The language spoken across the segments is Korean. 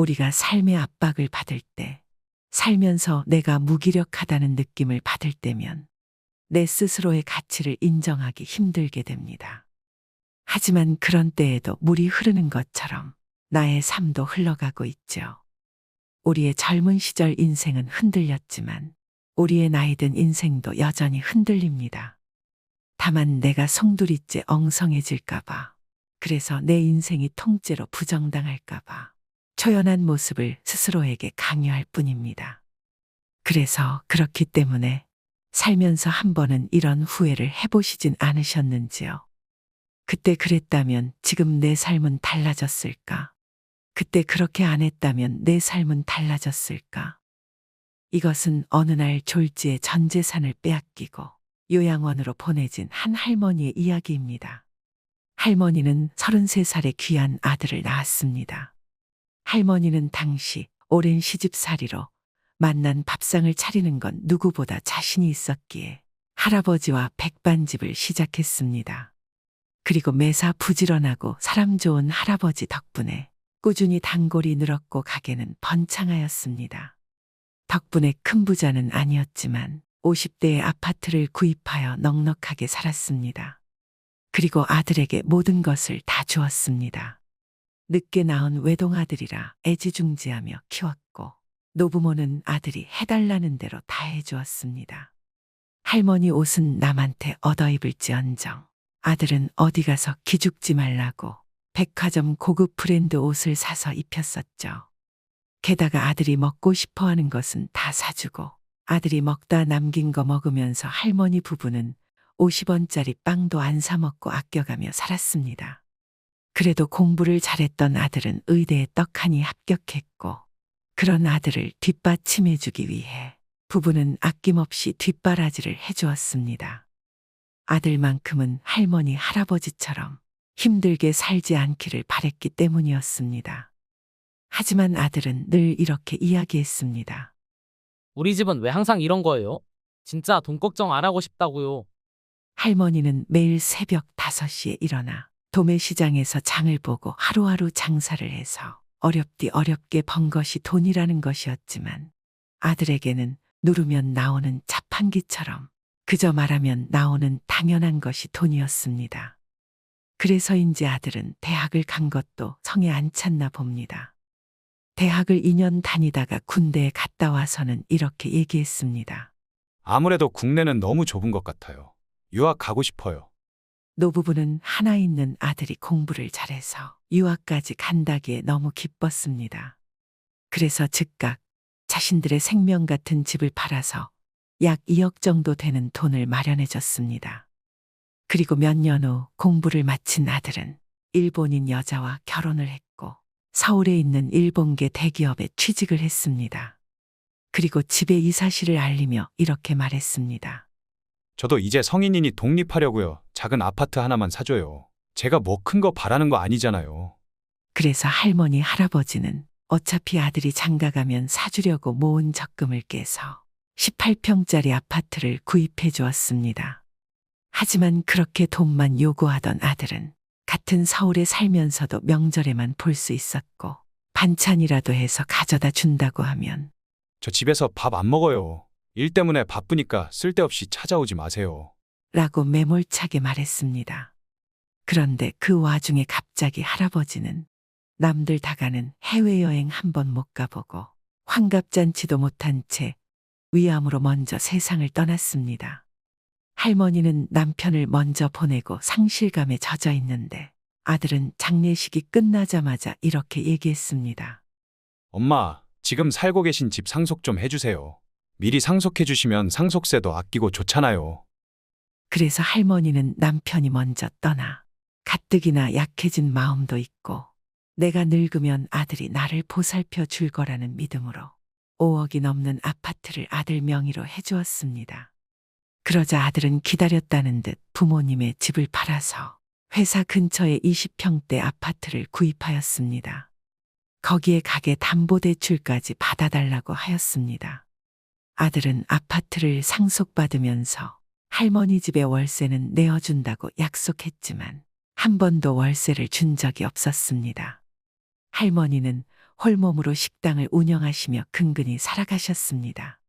우리가 삶의 압박을 받을 때, 살면서 내가 무기력하다는 느낌을 받을 때면 내 스스로의 가치를 인정하기 힘들게 됩니다. 하지만 그런 때에도 물이 흐르는 것처럼 나의 삶도 흘러가고 있죠. 우리의 젊은 시절 인생은 흔들렸지만 우리의 나이 든 인생도 여전히 흔들립니다. 다만 내가 송두리째 엉성해질까봐, 그래서 내 인생이 통째로 부정당할까봐 초연한 모습을 스스로에게 강요할 뿐입니다. 그래서 그렇기 때문에 살면서 한 번은 이런 후회를 해보시진 않으셨는지요? 그때 그랬다면 지금 내 삶은 달라졌을까? 그때 그렇게 안 했다면 내 삶은 달라졌을까? 이것은 어느 날 졸지에 전 재산을 빼앗기고 요양원으로 보내진 한 할머니의 이야기입니다. 할머니는 33살의 귀한 아들을 낳았습니다. 할머니는 당시 오랜 시집살이로 만난 밥상을 차리는 건 누구보다 자신이 있었기에 할아버지와 백반집을 시작했습니다. 그리고 매사 부지런하고 사람 좋은 할아버지 덕분에 꾸준히 단골이 늘었고 가게는 번창하였습니다. 덕분에 큰 부자는 아니었지만 50대에 아파트를 구입하여 넉넉하게 살았습니다. 그리고 아들에게 모든 것을 다 주었습니다. 늦게 낳은 외동아들이라 애지중지하며 키웠고 노부모는 아들이 해달라는 대로 다 해주었습니다. 할머니 옷은 남한테 얻어입을지언정 아들은 어디 가서 기죽지 말라고 백화점 고급 브랜드 옷을 사서 입혔었죠. 게다가 아들이 먹고 싶어하는 것은 다 사주고 아들이 먹다 남긴 거 먹으면서 할머니 부부는 50원짜리 빵도 안 사 먹고 아껴가며 살았습니다. 그래도 공부를 잘했던 아들은 의대에 떡하니 합격했고 그런 아들을 뒷받침해주기 위해 부부는 아낌없이 뒷바라지를 해주었습니다. 아들만큼은 할머니, 할아버지처럼 힘들게 살지 않기를 바랬기 때문이었습니다. 하지만 아들은 늘 이렇게 이야기했습니다. 우리 집은 왜 항상 이런 거예요? 진짜 돈 걱정 안 하고 싶다고요. 할머니는 매일 새벽 5시에 일어나 도매시장에서 장을 보고 하루하루 장사를 해서 어렵게 번 것이 돈이라는 것이었지만 아들에게는 누르면 나오는 자판기처럼 그저 말하면 나오는 당연한 것이 돈이었습니다. 그래서인지 아들은 대학을 간 것도 성에 안 찼나 봅니다. 대학을 2년 다니다가 군대에 갔다 와서는 이렇게 얘기했습니다. 아무래도 국내는 너무 좁은 것 같아요. 유학 가고 싶어요. 노부부는 하나 있는 아들이 공부를 잘해서 유학까지 간다기에 너무 기뻤습니다. 그래서 즉각 자신들의 생명 같은 집을 팔아서 약 2억 정도 되는 돈을 마련해 줬습니다. 그리고 몇 년 후 공부를 마친 아들은 일본인 여자와 결혼을 했고 서울에 있는 일본계 대기업에 취직을 했습니다. 그리고 집에 이 사실을 알리며 이렇게 말했습니다. 저도 이제 성인이니 독립하려고요. 작은 아파트 하나만 사줘요. 제가 뭐 큰 거 바라는 거 아니잖아요. 그래서 할머니, 할아버지는 어차피 아들이 장가가면 사주려고 모은 적금을 깨서 18평짜리 아파트를 구입해 주었습니다. 하지만 그렇게 돈만 요구하던 아들은 같은 서울에 살면서도 명절에만 볼 수 있었고 반찬이라도 해서 가져다 준다고 하면 저 집에서 밥 안 먹어요. 일 때문에 바쁘니까 쓸데없이 찾아오지 마세요. 라고 매몰차게 말했습니다. 그런데 그 와중에 갑자기 할아버지는 남들 다 가는 해외여행 한 번 못 가보고 환갑잔치도 못한 채 위암으로 먼저 세상을 떠났습니다. 할머니는 남편을 먼저 보내고 상실감에 젖어 있는데 아들은 장례식이 끝나자마자 이렇게 얘기했습니다. 엄마, 지금 살고 계신 집 상속 좀 해주세요. 미리 상속해 주시면 상속세도 아끼고 좋잖아요. 그래서 할머니는 남편이 먼저 떠나 가뜩이나 약해진 마음도 있고 내가 늙으면 아들이 나를 보살펴 줄 거라는 믿음으로 5억이 넘는 아파트를 아들 명의로 해주었습니다. 그러자 아들은 기다렸다는 듯 부모님의 집을 팔아서 회사 근처에 20평대 아파트를 구입하였습니다. 거기에 가게 담보대출까지 받아달라고 하였습니다. 아들은 아파트를 상속받으면서 할머니 집의 월세는 내어준다고 약속했지만 한 번도 월세를 준 적이 없었습니다. 할머니는 홀몸으로 식당을 운영하시며 근근히 살아가셨습니다.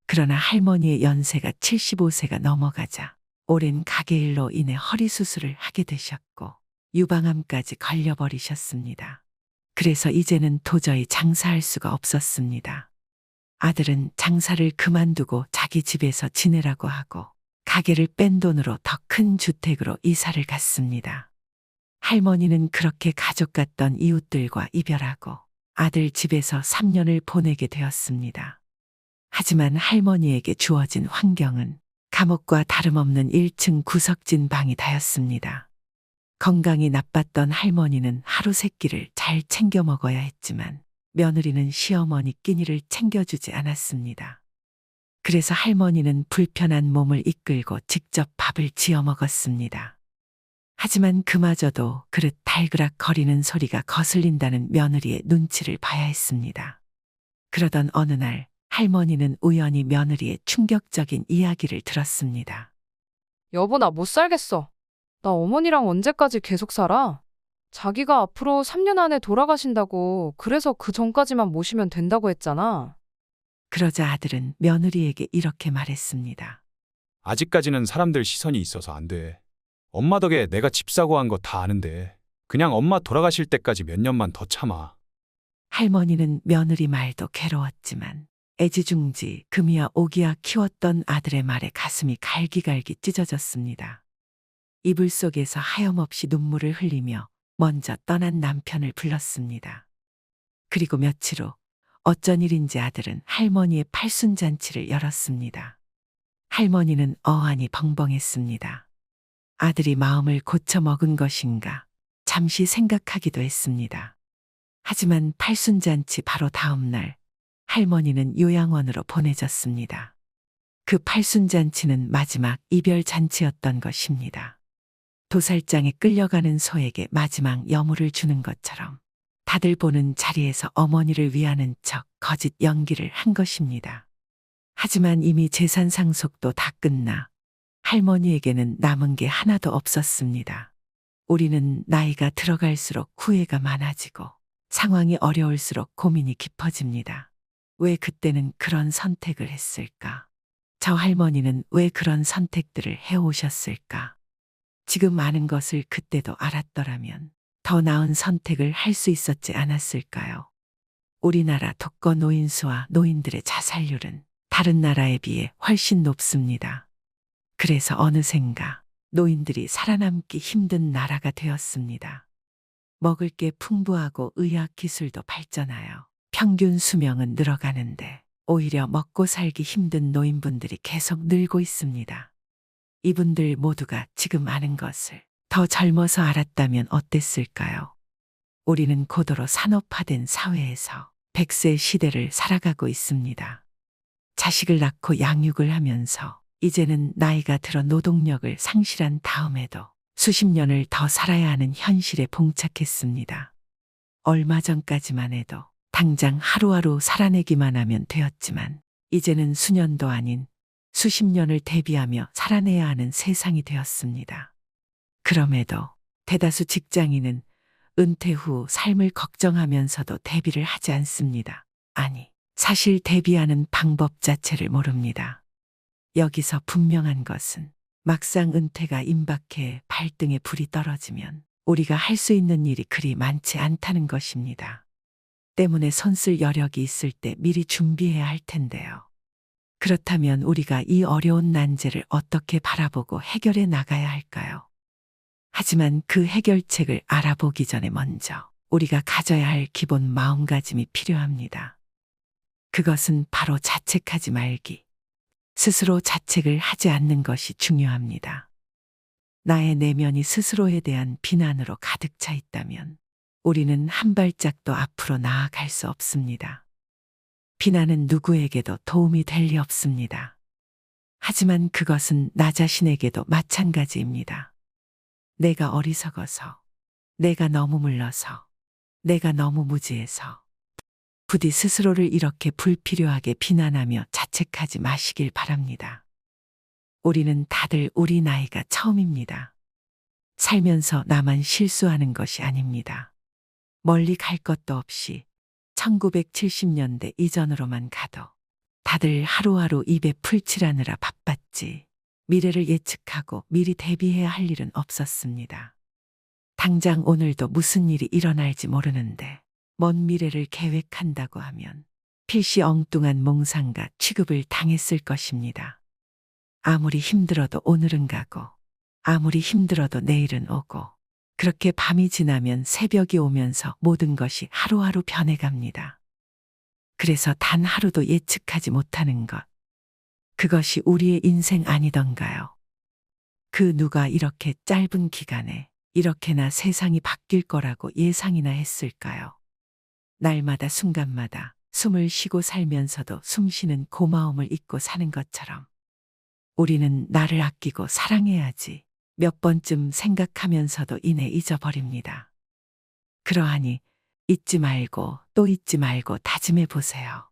그러나 할머니의 연세가 75세가 넘어가자 오랜 가게 일로 인해 허리 수술을 하게 되셨고 유방암까지 걸려버리셨습니다. 그래서 이제는 도저히 장사할 수가 없었습니다. 아들은 장사를 그만두고 자기 집에서 지내라고 하고 가게를 뺀 돈으로 더 큰 주택으로 이사를 갔습니다. 할머니는 그렇게 가족 같던 이웃들과 이별하고 아들 집에서 3년을 보내게 되었습니다. 하지만 할머니에게 주어진 환경은 감옥과 다름없는 1층 구석진 방이 다였습니다. 건강이 나빴던 할머니는 하루 세 끼를 잘 챙겨 먹어야 했지만 며느리는 시어머니 끼니를 챙겨주지 않았습니다. 그래서 할머니는 불편한 몸을 이끌고 직접 밥을 지어 먹었습니다. 하지만 그마저도 그릇 달그락 거리는 소리가 거슬린다는 며느리의 눈치를 봐야 했습니다. 그러던 어느 날 할머니는 우연히 며느리의 충격적인 이야기를 들었습니다. 여보, 나 못 살겠어. 나 어머니랑 언제까지 계속 살아? 자기가 앞으로 3년 안에 돌아가신다고, 그래서 그 전까지만 모시면 된다고 했잖아. 그러자 아들은 며느리에게 이렇게 말했습니다. 아직까지는 사람들 시선이 있어서 안 돼. 엄마 덕에 내가 집 사고 한 거 다 아는데 그냥 엄마 돌아가실 때까지 몇 년만 더 참아. 할머니는 며느리 말도 괴로웠지만 애지중지 금이야 오기야 키웠던 아들의 말에 가슴이 갈기갈기 찢어졌습니다. 이불 속에서 하염없이 눈물을 흘리며 먼저 떠난 남편을 불렀습니다. 그리고 며칠 후 어쩐 일인지 아들은 할머니의 팔순잔치를 열었습니다. 할머니는 어안이 벙벙했습니다. 아들이 마음을 고쳐 먹은 것인가 잠시 생각하기도 했습니다. 하지만 팔순잔치 바로 다음 날 할머니는 요양원으로 보내졌습니다. 그 팔순잔치는 마지막 이별잔치였던 것입니다. 도살장에 끌려가는 소에게 마지막 여물을 주는 것처럼 다들 보는 자리에서 어머니를 위하는 척 거짓 연기를 한 것입니다. 하지만 이미 재산 상속도 다 끝나 할머니에게는 남은 게 하나도 없었습니다. 우리는 나이가 들어갈수록 후회가 많아지고 상황이 어려울수록 고민이 깊어집니다. 왜 그때는 그런 선택을 했을까? 저 할머니는 왜 그런 선택들을 해오셨을까? 지금 많은 것을 그때도 알았더라면 더 나은 선택을 할 수 있었지 않았을까요? 우리나라 독거 노인수와 노인들의 자살률은 다른 나라에 비해 훨씬 높습니다. 그래서 어느샌가 노인들이 살아남기 힘든 나라가 되었습니다. 먹을 게 풍부하고 의학 기술도 발전하여 평균 수명은 늘어가는데 오히려 먹고 살기 힘든 노인분들이 계속 늘고 있습니다. 이분들 모두가 지금 아는 것을 더 젊어서 알았다면 어땠을까요? 우리는 고도로 산업화된 사회에서 100세 시대를 살아가고 있습니다. 자식을 낳고 양육을 하면서 이제는 나이가 들어 노동력을 상실한 다음에도 수십 년을 더 살아야 하는 현실에 봉착했습니다. 얼마 전까지만 해도 당장 하루하루 살아내기만 하면 되었지만 이제는 수년도 아닌 수십 년을 대비하며 살아내야 하는 세상이 되었습니다. 그럼에도 대다수 직장인은 은퇴 후 삶을 걱정하면서도 대비를 하지 않습니다. 아니, 사실 대비하는 방법 자체를 모릅니다. 여기서 분명한 것은 막상 은퇴가 임박해 발등에 불이 떨어지면 우리가 할 수 있는 일이 그리 많지 않다는 것입니다. 때문에 손쓸 여력이 있을 때 미리 준비해야 할 텐데요. 그렇다면 우리가 이 어려운 난제를 어떻게 바라보고 해결해 나가야 할까요? 하지만 그 해결책을 알아보기 전에 먼저 우리가 가져야 할 기본 마음가짐이 필요합니다. 그것은 바로 자책하지 말기. 스스로 자책을 하지 않는 것이 중요합니다. 나의 내면이 스스로에 대한 비난으로 가득 차 있다면 우리는 한 발짝도 앞으로 나아갈 수 없습니다. 비난은 누구에게도 도움이 될 리 없습니다. 하지만 그것은 나 자신에게도 마찬가지입니다. 내가 어리석어서, 내가 너무 물러서, 내가 너무 무지해서 부디 스스로를 이렇게 불필요하게 비난하며 자책하지 마시길 바랍니다. 우리는 다들 우리 나이가 처음입니다. 살면서 나만 실수하는 것이 아닙니다. 멀리 갈 것도 없이 1970년대 이전으로만 가도 다들 하루하루 입에 풀칠하느라 바빴지. 미래를 예측하고 미리 대비해야 할 일은 없었습니다. 당장 오늘도 무슨 일이 일어날지 모르는데 먼 미래를 계획한다고 하면 필시 엉뚱한 몽상과 취급을 당했을 것입니다. 아무리 힘들어도 오늘은 가고 아무리 힘들어도 내일은 오고 그렇게 밤이 지나면 새벽이 오면서 모든 것이 하루하루 변해갑니다. 그래서 단 하루도 예측하지 못하는 것. 그것이 우리의 인생 아니던가요? 그 누가 이렇게 짧은 기간에 이렇게나 세상이 바뀔 거라고 예상이나 했을까요? 날마다 순간마다 숨을 쉬고 살면서도 숨쉬는 고마움을 잊고 사는 것처럼 우리는 나를 아끼고 사랑해야지 몇 번쯤 생각하면서도 이내 잊어버립니다. 그러하니 잊지 말고 또 잊지 말고 다짐해 보세요.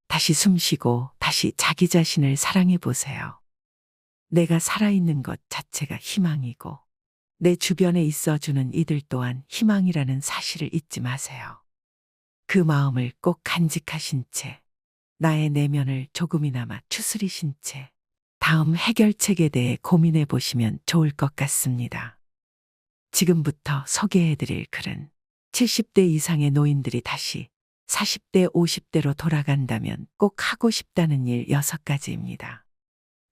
다시 숨쉬고 다시 자기 자신을 사랑해 보세요. 내가 살아있는 것 자체가 희망이고 내 주변에 있어주는 이들 또한 희망이라는 사실을 잊지 마세요. 그 마음을 꼭 간직하신 채 나의 내면을 조금이나마 추스리신 채 다음 해결책에 대해 고민해 보시면 좋을 것 같습니다. 지금부터 소개해 드릴 글은 70대 이상의 노인들이 다시 40대, 50대로 돌아간다면 꼭 하고 싶다는 일 6가지입니다.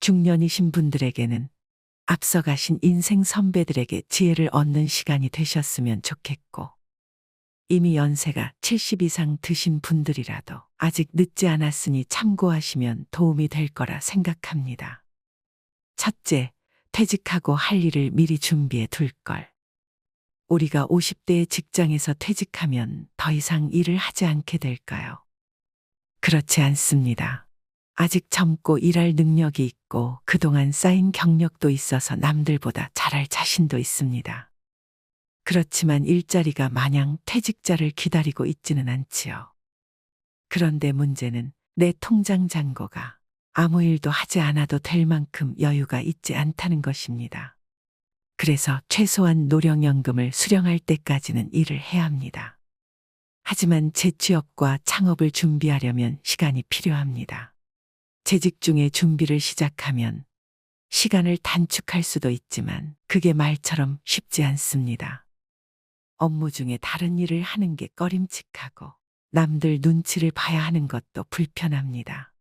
중년이신 분들에게는 앞서가신 인생 선배들에게 지혜를 얻는 시간이 되셨으면 좋겠고, 이미 연세가 70 이상 드신 분들이라도 아직 늦지 않았으니 참고하시면 도움이 될 거라 생각합니다. 첫째, 퇴직하고 할 일을 미리 준비해 둘 걸. 우리가 50대의 직장에서 퇴직하면 더 이상 일을 하지 않게 될까요? 그렇지 않습니다. 아직 젊고 일할 능력이 있고 그동안 쌓인 경력도 있어서 남들보다 잘할 자신도 있습니다. 그렇지만 일자리가 마냥 퇴직자를 기다리고 있지는 않지요. 그런데 문제는 내 통장 잔고가 아무 일도 하지 않아도 될 만큼 여유가 있지 않다는 것입니다. 그래서 최소한 노령연금을 수령할 때까지는 일을 해야 합니다. 하지만 재취업과 창업을 준비하려면 시간이 필요합니다. 재직 중에 준비를 시작하면 시간을 단축할 수도 있지만 그게 말처럼 쉽지 않습니다. 업무 중에 다른 일을 하는 게 꺼림칙하고 남들 눈치를 봐야 하는 것도 불편합니다.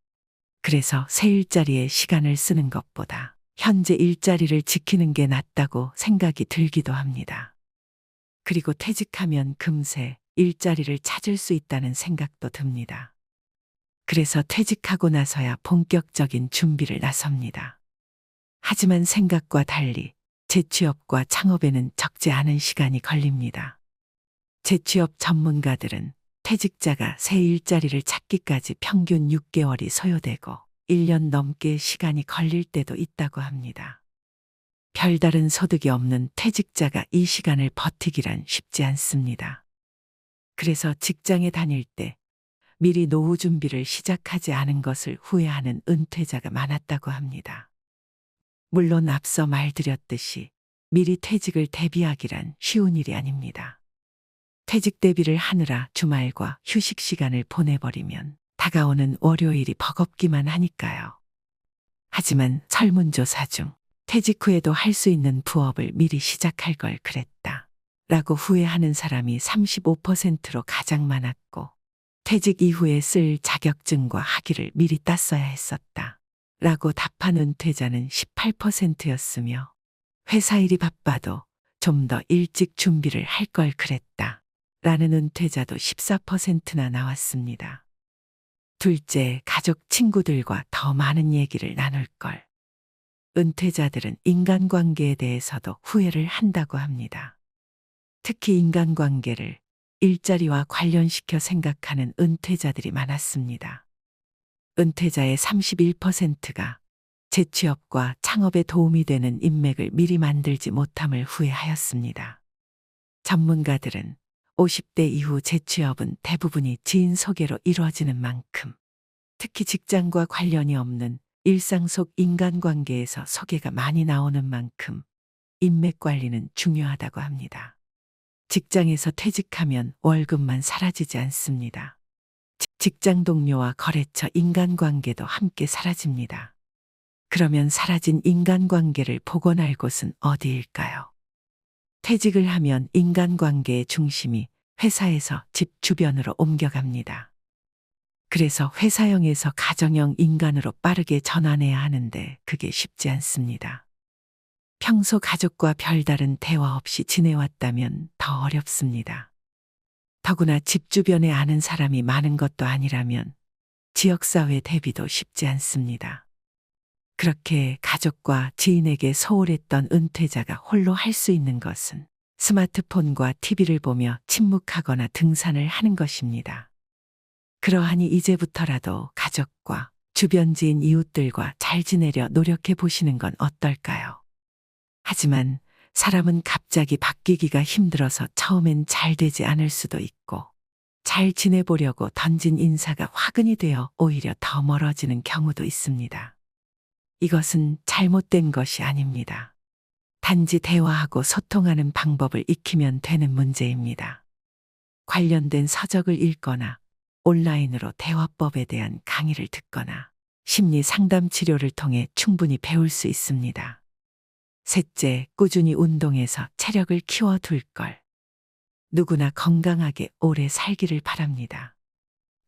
그래서 새 일자리에 시간을 쓰는 것보다 현재 일자리를 지키는 게 낫다고 생각이 들기도 합니다. 그리고 퇴직하면 금세 일자리를 찾을 수 있다는 생각도 듭니다. 그래서 퇴직하고 나서야 본격적인 준비를 나섭니다. 하지만 생각과 달리 재취업과 창업에는 적지 않은 시간이 걸립니다. 재취업 전문가들은 퇴직자가 새 일자리를 찾기까지 평균 6개월이 소요되고 1년 넘게 시간이 걸릴 때도 있다고 합니다. 별다른 소득이 없는 퇴직자가 이 시간을 버티기란 쉽지 않습니다. 그래서 직장에 다닐 때 미리 노후 준비를 시작하지 않은 것을 후회하는 은퇴자가 많았다고 합니다. 물론 앞서 말드렸듯이 미리 퇴직을 대비하기란 쉬운 일이 아닙니다. 퇴직 대비를 하느라 주말과 휴식 시간을 보내버리면 다가오는 월요일이 버겁기만 하니까요. 하지만 설문조사 중 퇴직 후에도 할 수 있는 부업을 미리 시작할 걸 그랬다 라고 후회하는 사람이 35%로 가장 많았고, 퇴직 이후에 쓸 자격증과 학위를 미리 땄어야 했었다 라고 답한 은퇴자는 18%였으며, 회사 일이 바빠도 좀 더 일찍 준비를 할 걸 그랬다 라는 은퇴자도 14%나 나왔습니다. 둘째, 가족, 친구들과 더 많은 얘기를 나눌 걸. 은퇴자들은 인간관계에 대해서도 후회를 한다고 합니다. 특히 인간관계를 일자리와 관련시켜 생각하는 은퇴자들이 많았습니다. 은퇴자의 31%가 재취업과 창업에 도움이 되는 인맥을 미리 만들지 못함을 후회하였습니다. 전문가들은 50대 이후 재취업은 대부분이 지인 소개로 이루어지는 만큼, 특히 직장과 관련이 없는 일상 속 인간관계에서 소개가 많이 나오는 만큼 인맥 관리는 중요하다고 합니다. 직장에서 퇴직하면 월급만 사라지지 않습니다. 직장 동료와 거래처 인간관계도 함께 사라집니다. 그러면 사라진 인간관계를 복원할 곳은 어디일까요? 퇴직을 하면 인간관계의 중심이 회사에서 집 주변으로 옮겨갑니다. 그래서 회사형에서 가정형 인간으로 빠르게 전환해야 하는데 그게 쉽지 않습니다. 평소 가족과 별다른 대화 없이 지내왔다면 더 어렵습니다. 더구나 집 주변에 아는 사람이 많은 것도 아니라면 지역사회 대비도 쉽지 않습니다. 그렇게 가족과 지인에게 소홀했던 은퇴자가 홀로 할 수 있는 것은 스마트폰과 TV를 보며 침묵하거나 등산을 하는 것입니다. 그러하니 이제부터라도 가족과 주변 지인 이웃들과 잘 지내려 노력해 보시는 건 어떨까요? 하지만 사람은 갑자기 바뀌기가 힘들어서 처음엔 잘 되지 않을 수도 있고 잘 지내보려고 던진 인사가 화근이 되어 오히려 더 멀어지는 경우도 있습니다. 이것은 잘못된 것이 아닙니다. 단지 대화하고 소통하는 방법을 익히면 되는 문제입니다. 관련된 서적을 읽거나 온라인으로 대화법에 대한 강의를 듣거나 심리 상담 치료를 통해 충분히 배울 수 있습니다. 셋째, 꾸준히 운동해서 체력을 키워둘 걸. 누구나 건강하게 오래 살기를 바랍니다.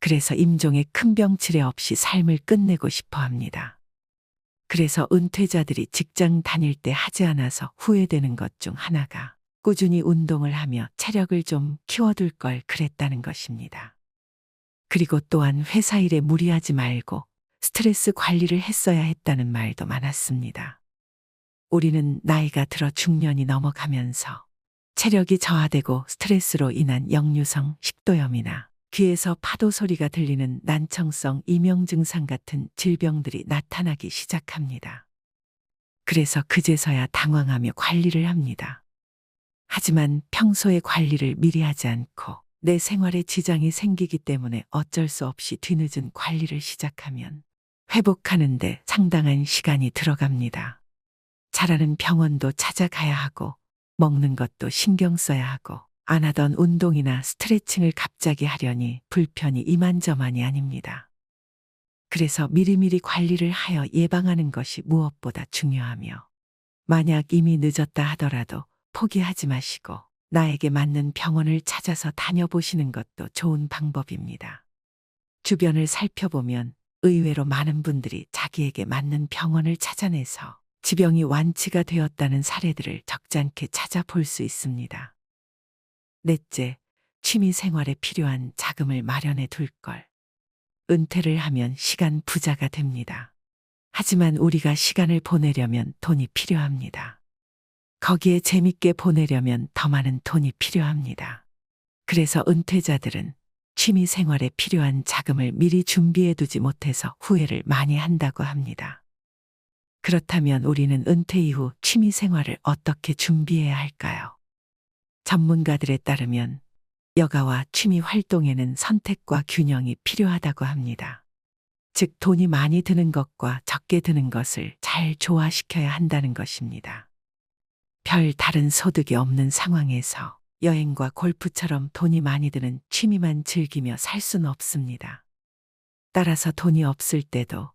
그래서 임종의 큰 병치레 없이 삶을 끝내고 싶어 합니다. 그래서 은퇴자들이 직장 다닐 때 하지 않아서 후회되는 것 중 하나가 꾸준히 운동을 하며 체력을 좀 키워둘 걸 그랬다는 것입니다. 그리고 또한 회사 일에 무리하지 말고 스트레스 관리를 했어야 했다는 말도 많았습니다. 우리는 나이가 들어 중년이 넘어가면서 체력이 저하되고 스트레스로 인한 역류성 식도염이나 귀에서 파도 소리가 들리는 난청성 이명 증상 같은 질병들이 나타나기 시작합니다. 그래서 그제서야 당황하며 관리를 합니다. 하지만 평소에 관리를 미리 하지 않고 내 생활에 지장이 생기기 때문에 어쩔 수 없이 뒤늦은 관리를 시작하면 회복하는데 상당한 시간이 들어갑니다. 잘하는 병원도 찾아가야 하고 먹는 것도 신경 써야 하고 안 하던 운동이나 스트레칭을 갑자기 하려니 불편이 이만저만이 아닙니다. 그래서 미리미리 관리를 하여 예방하는 것이 무엇보다 중요하며 만약 이미 늦었다 하더라도 포기하지 마시고 나에게 맞는 병원을 찾아서 다녀보시는 것도 좋은 방법입니다. 주변을 살펴보면 의외로 많은 분들이 자기에게 맞는 병원을 찾아내서 지병이 완치가 되었다는 사례들을 적잖게 찾아볼 수 있습니다. 넷째, 취미 생활에 필요한 자금을 마련해 둘 걸. 은퇴를 하면 시간 부자가 됩니다. 하지만 우리가 시간을 보내려면 돈이 필요합니다. 거기에 재밌게 보내려면 더 많은 돈이 필요합니다. 그래서 은퇴자들은 취미 생활에 필요한 자금을 미리 준비해 두지 못해서 후회를 많이 한다고 합니다. 그렇다면 우리는 은퇴 이후 취미 생활을 어떻게 준비해야 할까요? 전문가들에 따르면 여가와 취미 활동에는 선택과 균형이 필요하다고 합니다. 즉 돈이 많이 드는 것과 적게 드는 것을 잘 조화시켜야 한다는 것입니다. 별 다른 소득이 없는 상황에서 여행과 골프처럼 돈이 많이 드는 취미만 즐기며 살 수는 없습니다. 따라서 돈이 없을 때도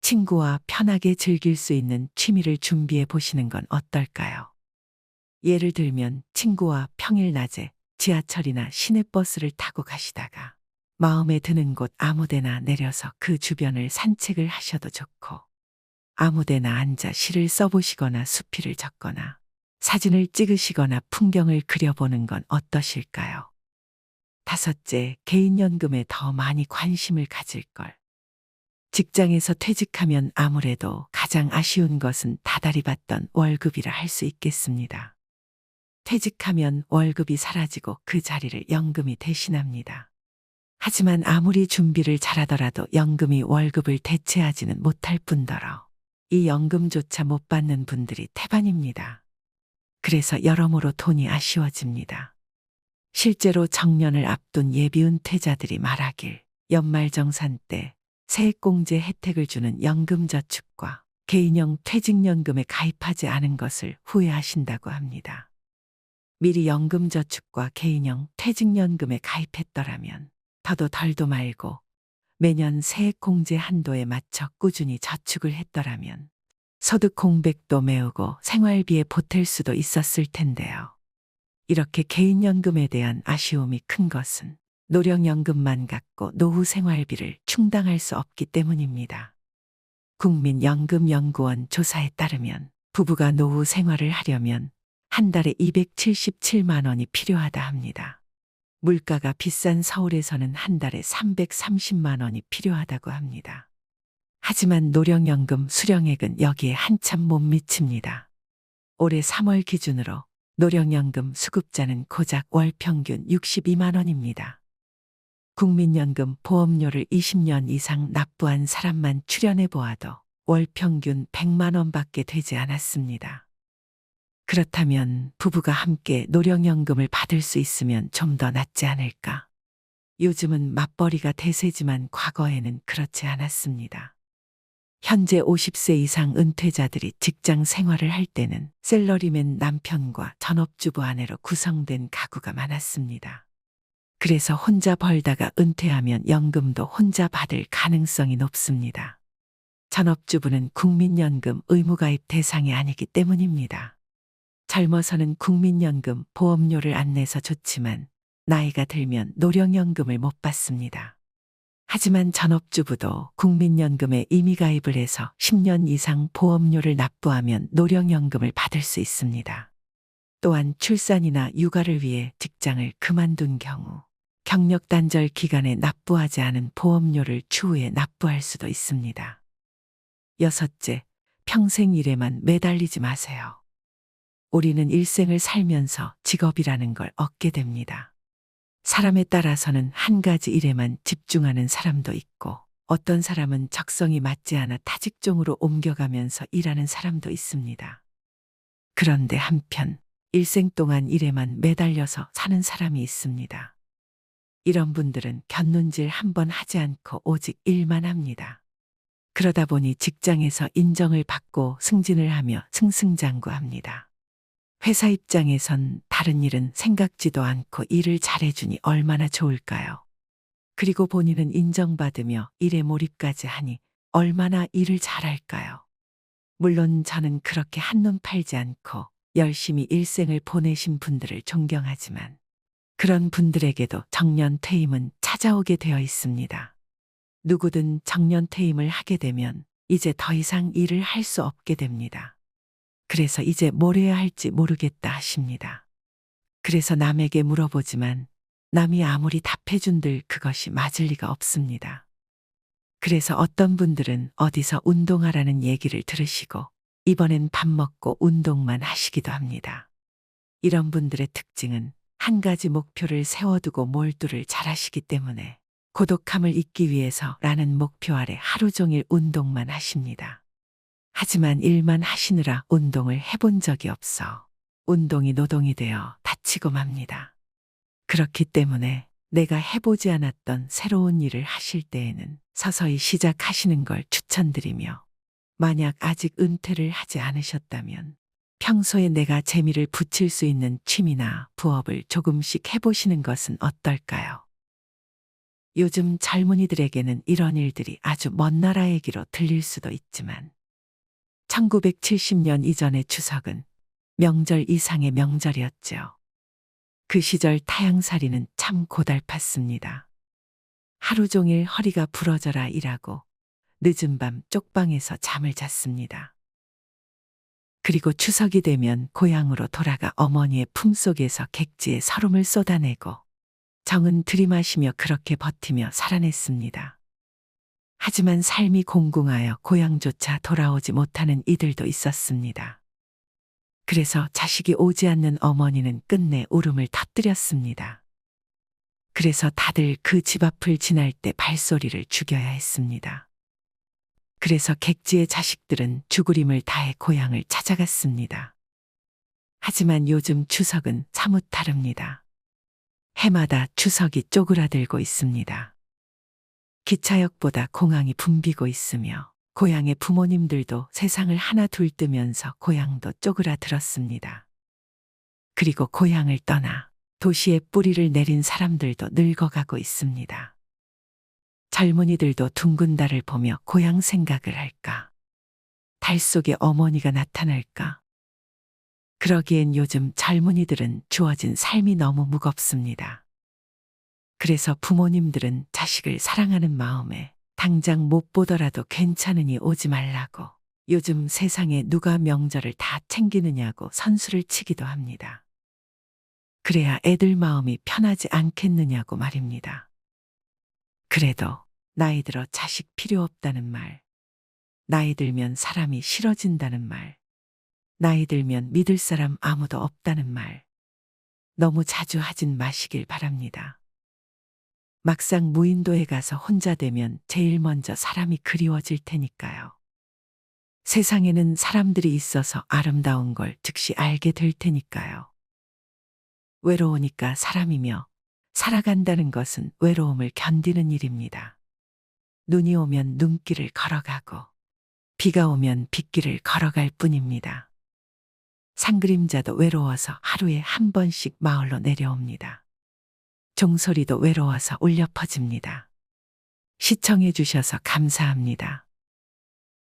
친구와 편하게 즐길 수 있는 취미를 준비해 보시는 건 어떨까요? 예를 들면 친구와 평일 낮에 지하철이나 시내버스를 타고 가시다가 마음에 드는 곳 아무데나 내려서 그 주변을 산책을 하셔도 좋고 아무데나 앉아 시를 써보시거나 수필을 적거나 사진을 찍으시거나 풍경을 그려보는 건 어떠실까요? 다섯째, 개인연금에 더 많이 관심을 가질 걸. 직장에서 퇴직하면 아무래도 가장 아쉬운 것은 다달이 받던 월급이라 할 수 있겠습니다. 퇴직하면 월급이 사라지고 그 자리를 연금이 대신합니다. 하지만 아무리 준비를 잘하더라도 연금이 월급을 대체하지는 못할 뿐더러 이 연금조차 못 받는 분들이 태반입니다. 그래서 여러모로 돈이 아쉬워집니다. 실제로 정년을 앞둔 예비 은퇴자들이 말하길 연말정산 때 세액공제 혜택을 주는 연금저축과 개인형 퇴직연금에 가입하지 않은 것을 후회하신다고 합니다. 미리 연금저축과 개인형 퇴직연금에 가입했더라면 더도 덜도 말고 매년 세액공제 한도에 맞춰 꾸준히 저축을 했더라면 소득 공백도 메우고 생활비에 보탤 수도 있었을 텐데요. 이렇게 개인연금에 대한 아쉬움이 큰 것은 노령연금만 갖고 노후 생활비를 충당할 수 없기 때문입니다. 국민연금연구원 조사에 따르면 부부가 노후 생활을 하려면 한 달에 277만 원이 필요하다 합니다. 물가가 비싼 서울에서는 한 달에 330만 원이 필요하다고 합니다. 하지만 노령연금 수령액은 여기에 한참 못 미칩니다. 올해 3월 기준으로 노령연금 수급자는 고작 월 평균 62만 원입니다. 국민연금 보험료를 20년 이상 납부한 사람만 추려내 보아도 월 평균 100만 원밖에 되지 않았습니다. 그렇다면 부부가 함께 노령연금을 받을 수 있으면 좀 더 낫지 않을까? 요즘은 맞벌이가 대세지만 과거에는 그렇지 않았습니다. 현재 50세 이상 은퇴자들이 직장 생활을 할 때는 셀러리맨 남편과 전업주부 아내로 구성된 가구가 많았습니다. 그래서 혼자 벌다가 은퇴하면 연금도 혼자 받을 가능성이 높습니다. 전업주부는 국민연금 의무가입 대상이 아니기 때문입니다. 젊어서는 국민연금 보험료를 안 내서 좋지만 나이가 들면 노령연금을 못 받습니다. 하지만 전업주부도 국민연금에 이미 가입을 해서 10년 이상 보험료를 납부하면 노령연금을 받을 수 있습니다. 또한 출산이나 육아를 위해 직장을 그만둔 경우 경력 단절 기간에 납부하지 않은 보험료를 추후에 납부할 수도 있습니다. 여섯째, 평생 일에만 매달리지 마세요. 우리는 일생을 살면서 직업이라는 걸 얻게 됩니다. 사람에 따라서는 한 가지 일에만 집중하는 사람도 있고 어떤 사람은 적성이 맞지 않아 타직종으로 옮겨가면서 일하는 사람도 있습니다. 그런데 한편 일생 동안 일에만 매달려서 사는 사람이 있습니다. 이런 분들은 곁눈질 한 번 하지 않고 오직 일만 합니다. 그러다 보니 직장에서 인정을 받고 승진을 하며 승승장구합니다. 회사 입장에선 다른 일은 생각지도 않고 일을 잘해주니 얼마나 좋을까요? 그리고 본인은 인정받으며 일에 몰입까지 하니 얼마나 일을 잘할까요? 물론 저는 그렇게 한눈 팔지 않고 열심히 일생을 보내신 분들을 존경하지만 그런 분들에게도 정년퇴임은 찾아오게 되어 있습니다. 누구든 정년퇴임을 하게 되면 이제 더 이상 일을 할 수 없게 됩니다. 그래서 이제 뭘 해야 할지 모르겠다 하십니다. 그래서 남에게 물어보지만 남이 아무리 답해준들 그것이 맞을 리가 없습니다. 그래서 어떤 분들은 어디서 운동하라는 얘기를 들으시고 이번엔 밥 먹고 운동만 하시기도 합니다. 이런 분들의 특징은 한 가지 목표를 세워두고 몰두를 잘하시기 때문에 고독함을 잊기 위해서라는 목표 아래 하루 종일 운동만 하십니다. 하지만 일만 하시느라 운동을 해본 적이 없어 운동이 노동이 되어 다치고 맙니다. 그렇기 때문에 내가 해보지 않았던 새로운 일을 하실 때에는 서서히 시작하시는 걸 추천드리며 만약 아직 은퇴를 하지 않으셨다면 평소에 내가 재미를 붙일 수 있는 취미나 부업을 조금씩 해보시는 것은 어떨까요? 요즘 젊은이들에게는 이런 일들이 아주 먼 나라 얘기로 들릴 수도 있지만 1970년 이전의 추석은 명절 이상의 명절이었죠. 그 시절 타향살이는 참 고달팠습니다. 하루 종일 허리가 부러져라 일하고 늦은 밤 쪽방에서 잠을 잤습니다. 그리고 추석이 되면 고향으로 돌아가 어머니의 품속에서 객지에 서름을 쏟아내고 정은 들이마시며 그렇게 버티며 살아냈습니다. 하지만 삶이 공공하여 고향조차 돌아오지 못하는 이들도 있었습니다. 그래서 자식이 오지 않는 어머니는 끝내 울음을 터뜨렸습니다. 그래서 다들 그 집 앞을 지날 때 발소리를 죽여야 했습니다. 그래서 객지의 자식들은 죽으림을 다해 고향을 찾아갔습니다. 하지만 요즘 추석은 사뭇 다릅니다. 해마다 추석이 쪼그라들고 있습니다. 기차역보다 공항이 붐비고 있으며 고향의 부모님들도 세상을 하나 둘 뜨면서 고향도 쪼그라들었습니다. 그리고 고향을 떠나 도시에 뿌리를 내린 사람들도 늙어가고 있습니다. 젊은이들도 둥근 달을 보며 고향 생각을 할까? 달 속에 어머니가 나타날까? 그러기엔 요즘 젊은이들은 주어진 삶이 너무 무겁습니다. 그래서 부모님들은 자식을 사랑하는 마음에 당장 못 보더라도 괜찮으니 오지 말라고 요즘 세상에 누가 명절을 다 챙기느냐고 선수를 치기도 합니다. 그래야 애들 마음이 편하지 않겠느냐고 말입니다. 그래도 나이 들어 자식 필요 없다는 말, 나이 들면 사람이 싫어진다는 말, 나이 들면 믿을 사람 아무도 없다는 말, 너무 자주 하진 마시길 바랍니다. 막상 무인도에 가서 혼자 되면 제일 먼저 사람이 그리워질 테니까요. 세상에는 사람들이 있어서 아름다운 걸 즉시 알게 될 테니까요. 외로우니까 사람이며 살아간다는 것은 외로움을 견디는 일입니다. 눈이 오면 눈길을 걸어가고 비가 오면 빗길을 걸어갈 뿐입니다. 산그림자도 외로워서 하루에 한 번씩 마을로 내려옵니다. 종소리도 외로워서 울려 퍼집니다. 시청해 주셔서 감사합니다.